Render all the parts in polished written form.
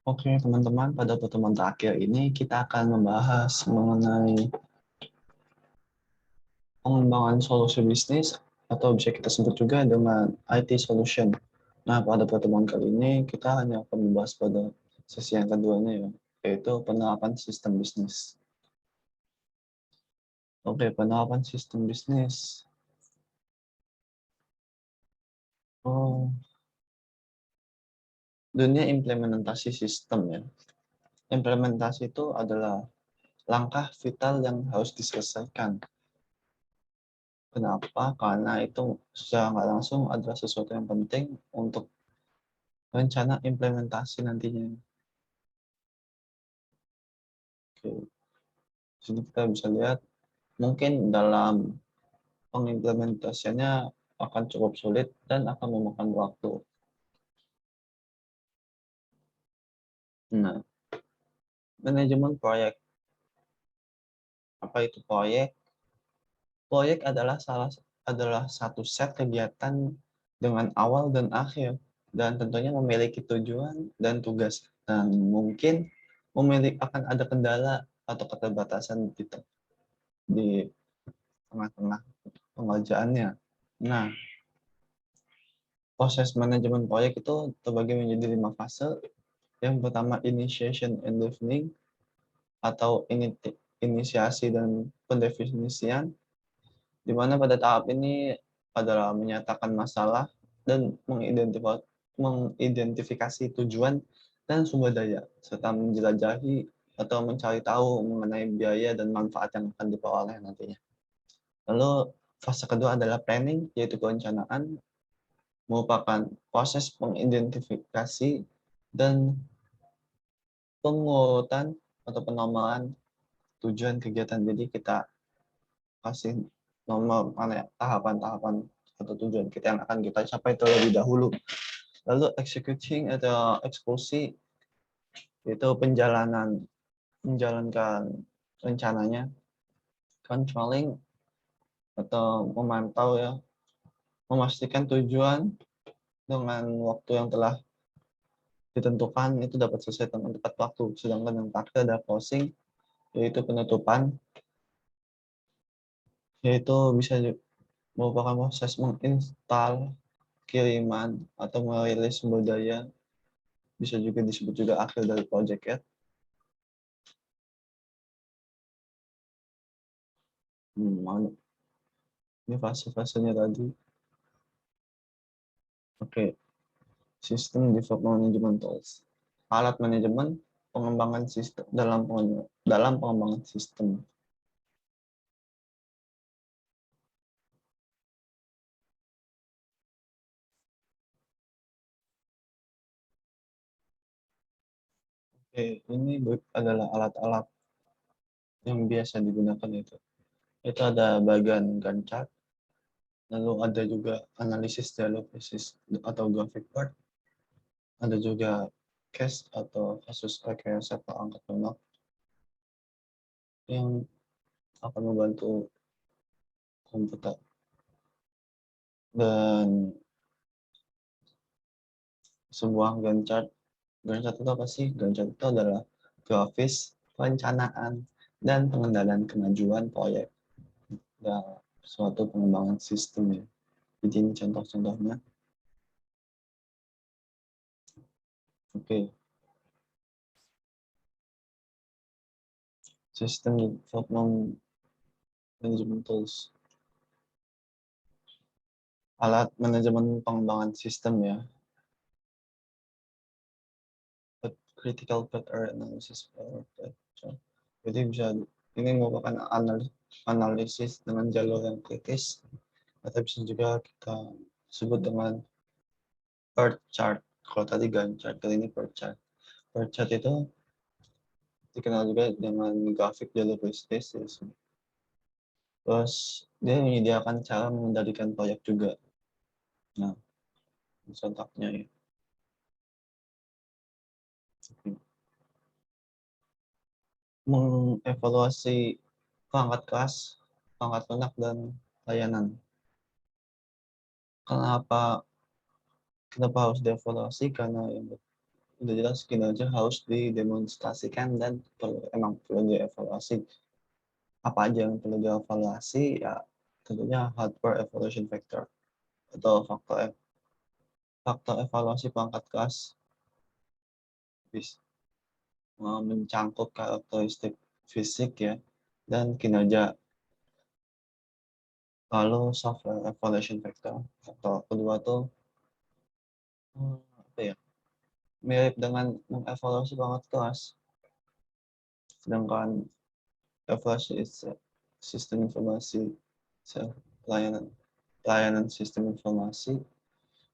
Oke, teman-teman, pada pertemuan terakhir ini kita akan membahas mengenai pengembangan solusi bisnis atau bisa kita sebut juga dengan IT solution. Nah, pada pertemuan kali ini kita hanya akan membahas pada sesi yang keduanya ya, yaitu penerapan sistem bisnis. Oke, penerapan sistem bisnis. Oh, dunia implementasi sistem ya. Implementasi itu adalah langkah vital yang harus diselesaikan. Kenapa? Karena itu secara nggak langsung adalah sesuatu yang penting untuk rencana implementasi nantinya. Oke. Sini kita bisa lihat, mungkin dalam pengimplementasiannya akan cukup sulit dan akan memakan waktu. Nah, manajemen proyek. Apa itu proyek? Proyek adalah satu set kegiatan dengan awal dan akhir, dan tentunya memiliki tujuan dan tugas. Dan mungkin akan ada kendala atau keterbatasan di tengah-tengah pengerjaannya. Nah, proses manajemen proyek itu terbagi menjadi 5 fase. Yang pertama, initiation and defining atau inisiasi dan pendefinisian, di mana pada tahap ini adalah menyatakan masalah dan mengidentifikasi tujuan dan sumber daya, serta menjelajahi atau mencari tahu mengenai biaya dan manfaat yang akan diperoleh nantinya. Lalu fase kedua adalah planning, yaitu perencanaan, merupakan proses pengidentifikasi dan pengurutan atau penomoran tujuan kegiatan. Jadi kita kasih nomor mana ya, tahapan-tahapan atau tujuan kita yang akan kita capai terlebih dahulu. Lalu executing atau eksekusi, itu menjalankan rencananya. Controlling atau memantau ya, memastikan tujuan dengan waktu yang telah ditentukan itu dapat selesai dengan tepat waktu. Sedangkan yang terakhir ada closing, yaitu penutupan, yaitu bisa merupakan proses menginstal, kiriman, atau merilis sumber daya, bisa juga disebut juga akhir dari project ya. Ini fase-fasenya tadi. Oke, sistem development management tools. Alat manajemen pengembangan sistem dalam pengembangan sistem. Oke, ini adalah alat-alat yang biasa digunakan itu. Itu ada bagian Gantt chart, lalu ada juga analisis dialog atau graphic part, ada juga case atau kasus rekayasa perangkat lunak yang akan membantu komputer. Dan sebuah Gantt chart. Gantt chart itu apa sih? Gantt chart itu adalah grafis perencanaan dan pengendalian kemajuan proyek dan suatu pengembangan sistem ya. Jadi ini contoh-contohnya. Oke, sistem development management tools. Alat manajemen pengembangan sistem ya. Critical path area analysis. Jadi ini merupakan analisis dengan jalur yang kritis, atau bisa juga kita sebut dengan Perth chart. Kalau tadi Gantt chart, kali ini Perth chart. Perth chart itu dikenal juga dengan grafik jalur bisnis. Terus dia menyediakan cara mengendalikan proyek juga. Nah, contohnya ya. Mengevaluasi perangkat keras, perangkat lunak, dan layanan. Kenapa harus dievaluasi? Karena udah jelas kinerja harus didemonstrasikan dan emang perlu dievaluasi. Apa aja yang perlu dievaluasi? Ya tentunya hardware evaluation factor atau faktor evaluasi perangkat kelas mencangkup karakteristik fisik ya dan kinerja. Lalu software evaluation factor. Faktor kedua tuh apa ya? Mirip dengan mengevaluasi perangkat kelas. Sedangkan evaluasi sistem informasi layanan layanan sistem informasi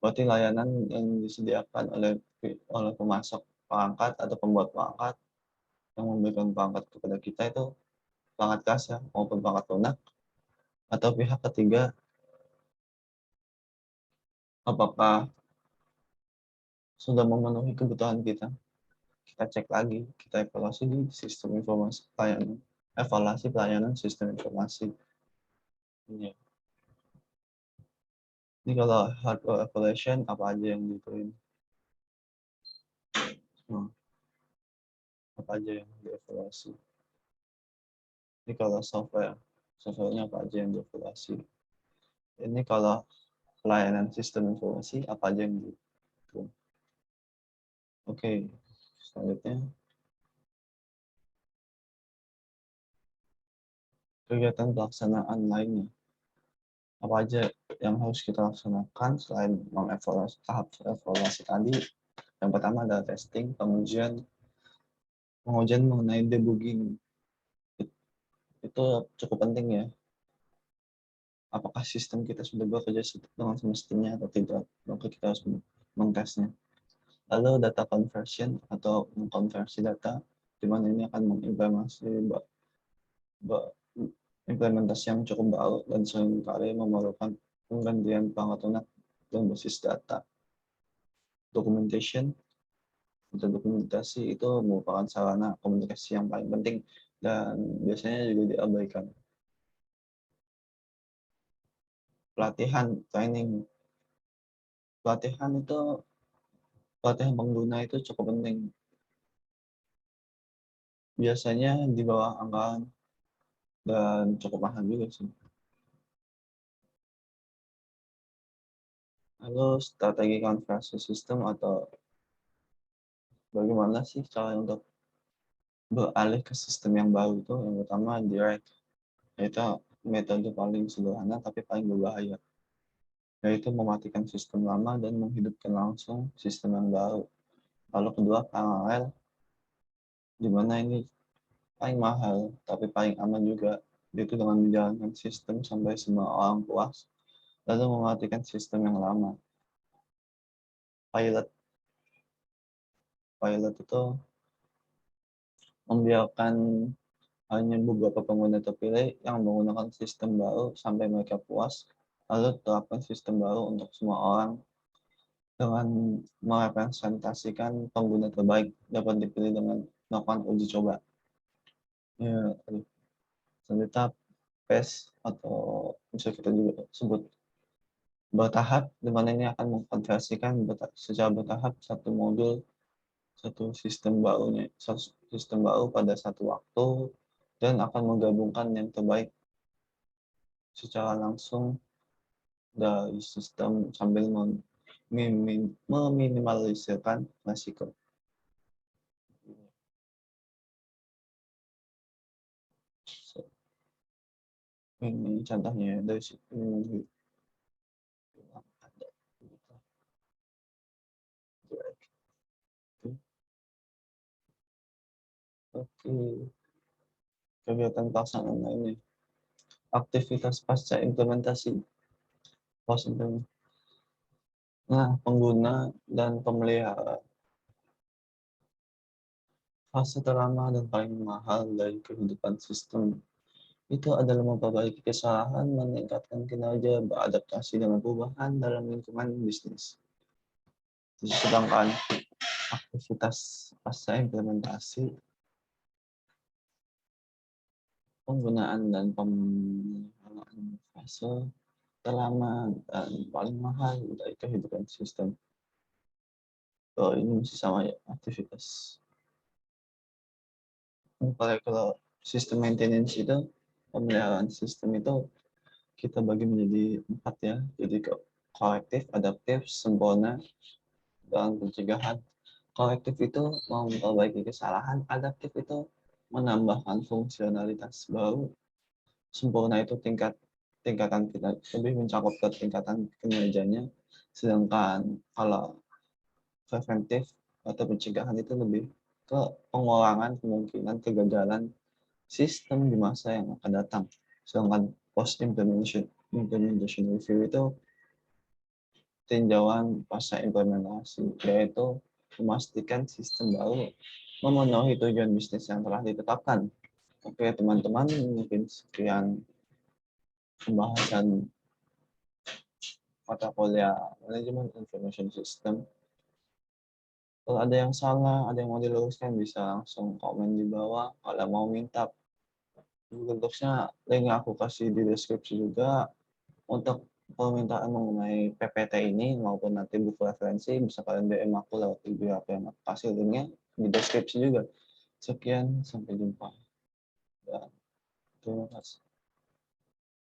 berarti layanan yang disediakan oleh pemasok perangkat atau pembuat perangkat yang memberikan perangkat kepada kita itu perangkat kelas ya maupun perangkat lunak atau pihak ketiga apakah sudah memenuhi kebutuhan kita. Kita cek lagi, kita evaluasi di sistem informasi pelayanan, evaluasi pelayanan sistem informasi. Ini. Ini kalau hardware evaluation apa aja yang dituin? Apa aja yang dievaluasi? Ini kalau softwarenya apa aja yang dievaluasi? Ini kalau pelayanan sistem informasi apa aja yang dituin? Oke, selanjutnya kegiatan pelaksanaan lainnya. Apa aja yang harus kita laksanakan selain mengevaluasi tahap evaluasi tadi? Yang pertama adalah testing, pengujian mengenai debugging. Itu cukup penting ya. Apakah sistem kita sudah bekerja dengan semestinya atau tidak? Maka kita harus mentesnya. Lalu data conversion atau mengkonversi data, di mana ini akan implementasi yang cukup baru dan seringkali memerlukan penggantian perangkat lunak dan basis data. Documentation atau dokumentasi itu merupakan sarana komunikasi yang paling penting dan biasanya juga diabaikan. Training. Pelatihan pengguna itu cukup penting. Biasanya di bawah anggaran dan cukup mahal juga sih. Lalu strategi konversi sistem atau bagaimana sih cara untuk beralih ke sistem yang baru itu? Yang pertama direct, yaitu metode paling sederhana tapi paling berbahaya, yaitu mematikan sistem lama dan menghidupkan langsung sistem yang baru. Lalu kedua paralel, di mana ini paling mahal tapi paling aman juga, yaitu dengan menjalankan sistem sampai semua orang puas, lalu mematikan sistem yang lama. Pilot itu membiarkan hanya beberapa pengguna terpilih yang menggunakan sistem baru sampai mereka puas, lalu terapkan sistem baru untuk semua orang dengan merepresentasikan pengguna terbaik dapat dipilih dengan melakukan uji coba. Ya, selanjutnya PES atau bisa kita juga sebut bertahap, di mana ini akan mengkonversikan secara bertahap satu sistem baru pada satu waktu dan akan menggabungkan yang terbaik secara langsung dari sistem sambil meminimalisirkan risiko. Ini contohnya dari sistem. Oke, kegiatan pelaksanaan lainnya. Aktivitas pasca implementasi. Nah, pengguna dan pemelihara. Fase terlama dan paling mahal dari kehidupan sistem itu adalah memperbaiki kesalahan, meningkatkan kinerja, beradaptasi dengan perubahan dalam lingkungan bisnis. Sedangkan aktivitas pasca implementasi, penggunaan dan pemeliharaan fase terlama dan paling mahal dari kehidupan sistem. Kalau ini masih sama ya, aktivitas. Kalau sistem maintenance itu, pemeliharaan sistem itu kita bagi menjadi 4 ya. Jadi korektif, adaptif, sempurna, dan pencegahan. Korektif itu memperbaiki kesalahan, adaptif itu menambahkan fungsionalitas baru, sempurna itu tingkatan kita lebih mencakup ke tingkatan kinerjanya, sedangkan kalau preventif atau pencegahan itu lebih ke pengurangan kemungkinan kegagalan sistem di masa yang akan datang. Sedangkan post implementation review itu tinjauan pasca implementasi, yaitu memastikan sistem baru memenuhi tujuan bisnis yang telah ditetapkan. Oke, teman-teman, mungkin sekian pembahasan mata kuliah manajemen information system. Kalau ada yang salah, ada yang mau diluruskan, bisa langsung komen di bawah. Kalau mau minta Google Docs-nya, link aku kasih di deskripsi juga. Untuk permintaan mengenai PPT ini maupun nanti buku referensi, bisa kalian DM aku lewat IG apa yang aku kasih linknya di deskripsi juga. Sekian, sampai jumpa. Dan terima kasih.